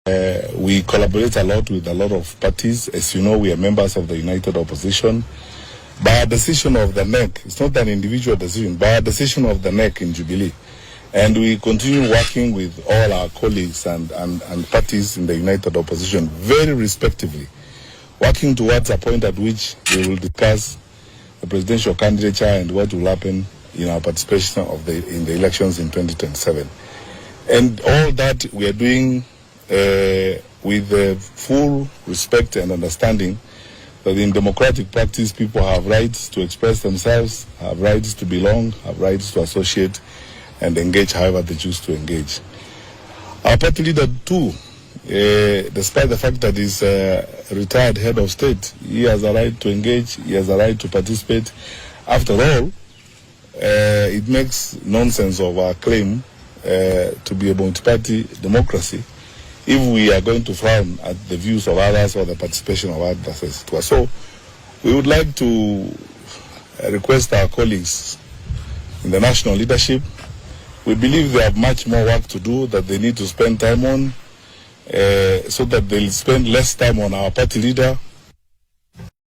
We collaborate a lot with a lot of parties. As you know, we are members of the United Opposition. By a decision of the NEC, it's not an individual decision, by a decision of the NEC in Jubilee. And we continue working with all our colleagues and parties in the United Opposition very respectively, working towards a point at which we will discuss the presidential candidature and what will happen in our participation in the elections in 2027. And all that we are doing with full respect and understanding that in democratic practice people have rights to express themselves, have rights to belong, have rights to associate and engage however they choose to engage. Our party leader too, despite the fact that he's a retired head of state, he has a right to engage, he has a right to participate. After all, it makes nonsense of our claim to be a multi-party democracy if we are going to frown at the views of others or the participation of others. So we would like to request our colleagues in the national leadership. We believe they have much more work to do that they need to spend time on, so that they'll spend less time on our party leader